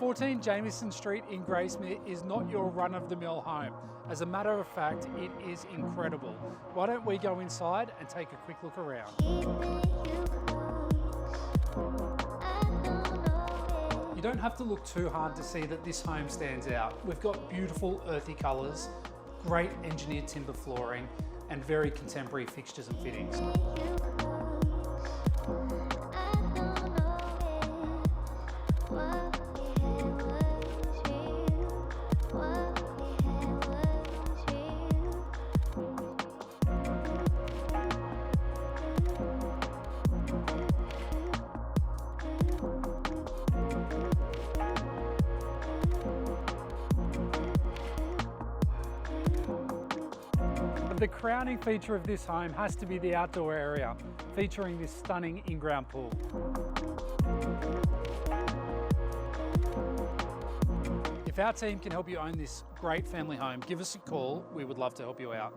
14 Jamieson Street in Gracemere is not your run-of-the-mill home. As a matter of fact, it is incredible. Why don't we go inside and take a quick look around? You don't have to look too hard to see that this home stands out. We've got beautiful earthy colours, great engineered timber flooring, and very contemporary fixtures and fittings. The crowning feature of this home has to be the outdoor area, featuring this stunning in-ground pool. If our team can help you own this great family home, give us a call. We would love to help you out.